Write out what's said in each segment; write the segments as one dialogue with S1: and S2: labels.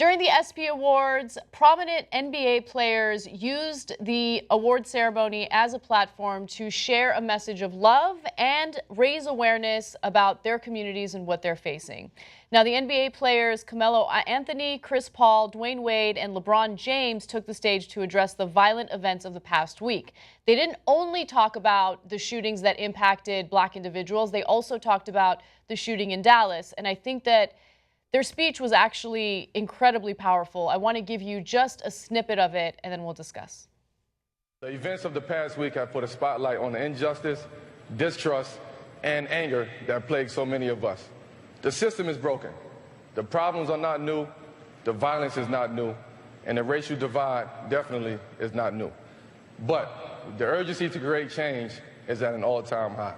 S1: During the ESPY Awards, prominent NBA players used the award ceremony as a platform to share a message of love and raise awareness about their communities and what they're facing. Now, the NBA players Carmelo Anthony, Chris Paul, Dwyane Wade, and LeBron James took the stage to address the violent events of the past week. They didn't only talk about the shootings that impacted Black individuals, they also talked about the shooting in Dallas. And I think that their speech was actually incredibly powerful. I want to give you just a snippet of it, and then we'll discuss.
S2: The events of the past week have put a spotlight on the injustice, distrust, and anger that plague so many of us. The system is broken. The problems are not new. The violence is not new. And the racial divide definitely is not new. But the urgency to create change is at an all-time high.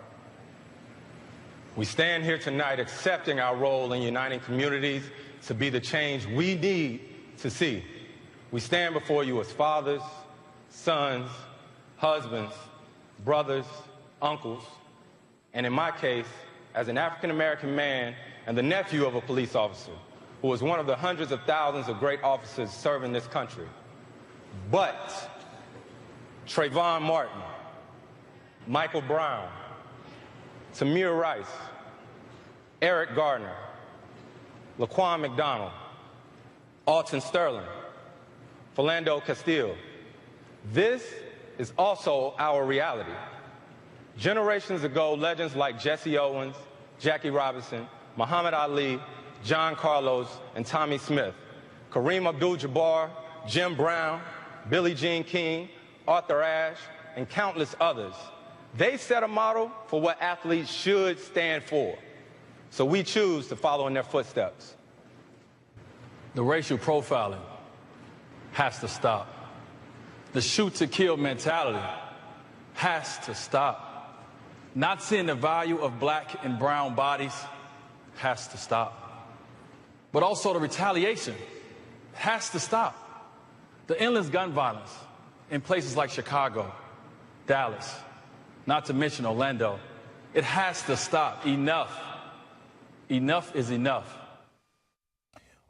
S3: We stand here tonight accepting our role in uniting communities to be the change we need to see. We stand before you as fathers, sons, husbands, brothers, uncles, and in my case, as an African-American man and the nephew of a police officer who was one of the hundreds of thousands of great officers serving this country. But Trayvon Martin, Michael Brown, Tamir Rice, Eric Gardner, Laquan McDonald, Alton Sterling, Philando Castile. This is also our reality. Generations ago, legends like Jesse Owens, Jackie Robinson, Muhammad Ali, John Carlos, and Tommy Smith, Kareem Abdul-Jabbar, Jim Brown, Billie Jean King, Arthur Ashe, and countless others. They set a model for what athletes should stand for. So we choose to follow in their footsteps.
S4: The racial profiling has to stop. The shoot-to-kill mentality has to stop. Not seeing the value of Black and brown bodies has to stop. But also the retaliation has to stop. The endless gun violence in places like Chicago, Dallas, not to mention Orlando, it has to stop. Enough. Enough is enough.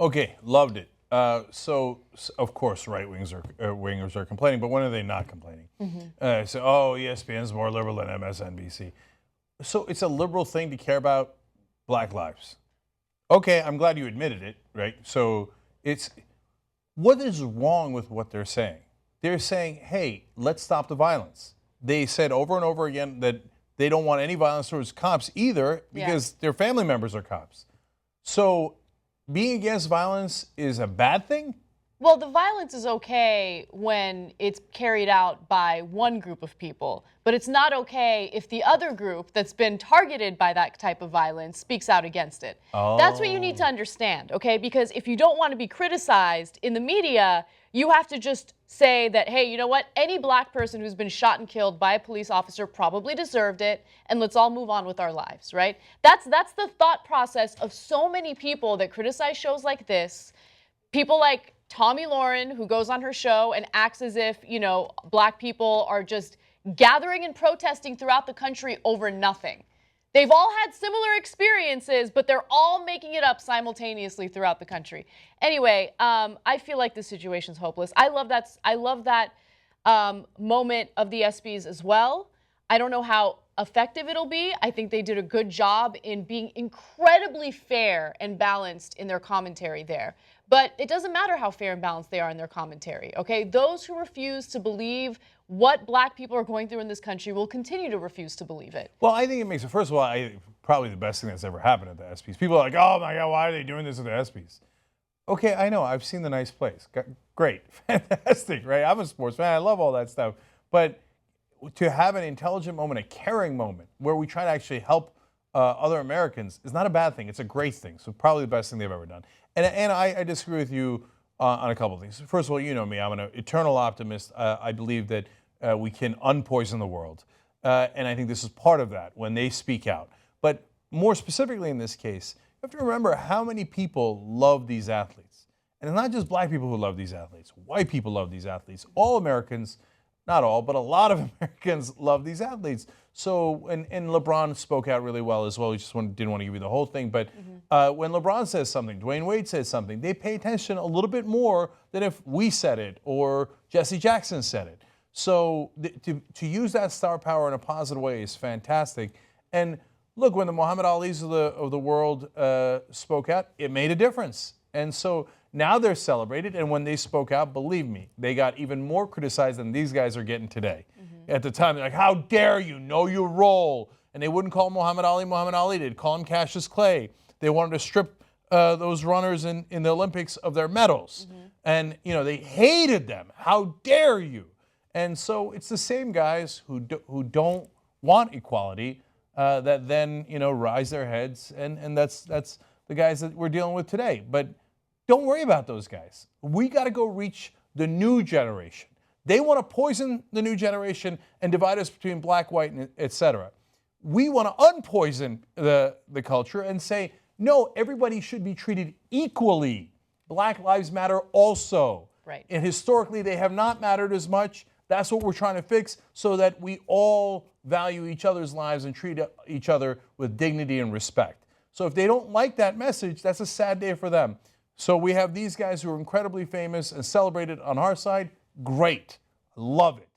S5: Okay, loved it. So of course, right-wingers are complaining, but when are they not complaining? ESPN's more liberal than MSNBC. So it's a liberal thing to care about Black lives. Okay, I'm glad you admitted it, right? So what is wrong with what they're saying? They're saying, hey, let's stop the violence. They said over and over again that they don't want any violence towards cops either because their family members are cops. So being against violence is a bad thing?
S1: Well, the violence is okay when it's carried out by one group of people, but it's not okay if the other group that's been targeted by that type of violence speaks out against it. Oh. That's what you need to understand, okay? Because if you don't want to be criticized in the media, you have to just say that, hey, you know what? Any Black person who's been shot and killed by a police officer probably deserved it, and let's all move on with our lives, right? That's the thought process of so many people that criticize shows like this. People like Tommy Lauren, who goes on her show and acts as if, Black people are just gathering and protesting throughout the country over nothing. They've all had similar experiences, but they're all making it up simultaneously throughout the country. Anyway, I feel like this situation's hopeless. I love that moment of the ESPYs as well. I don't know how effective it'll be. I think they did a good job in being incredibly fair and balanced in their commentary there. But it doesn't matter how fair and balanced they are in their commentary, okay? Those who refuse to believe what Black people are going through in this country will continue to refuse to believe it.
S5: Well, I think it makes it, first of all, probably the best thing that's ever happened at the ESPYs. People are like, oh my God, why are they doing this at the ESPYs? Okay, I know, I've seen the nice place. Great, fantastic, right? I'm a sports fan, I love all that stuff. But to have an intelligent moment, a caring moment, where we try to actually help other Americans is not a bad thing, it's a great thing. So probably the best thing they've ever done. And I disagree with you on a couple of things. First of all, you know me, I'm an eternal optimist. I believe that we can unpoison the world. And I think this is part of that when they speak out. But more specifically in this case, you have to remember how many people love these athletes. And it's not just Black people who love these athletes. White people love these athletes. All Americans not all, but a lot of Americans love these athletes. So, and LeBron spoke out really well as well. He just didn't want to give you the whole thing. But when LeBron says something, Dwyane Wade says something, they pay attention a little bit more than if we said it or Jesse Jackson said it. So to use that star power in a positive way is fantastic. And look, when the Muhammad Alis of the world spoke out, it made a difference. And so now they're celebrated. And when they spoke out, believe me, they got even more criticized than these guys are getting today. At the time, they're like, how dare you, know your role. And they wouldn't call Muhammad Ali. They'd call him Cassius Clay. They wanted to strip those runners in the Olympics of their medals. And, you know, they hated them. How dare you? And so it's the same guys who don't want equality that then, you know, rise their heads. And that's the guys that we're dealing with today. But don't worry about those guys. We got to go reach the new generation. They want to poison the new generation and divide us between black, white, and et cetera. We want to unpoison the culture and say, no, everybody should be treated equally. Black lives matter also.
S1: Right.
S5: And historically, they have not mattered as much. That's what we're trying to fix so that we all value each other's lives and treat each other with dignity and respect. So if they don't like that message, that's a sad day for them. So we have these guys who are incredibly famous and celebrated on our side. Great. Love it.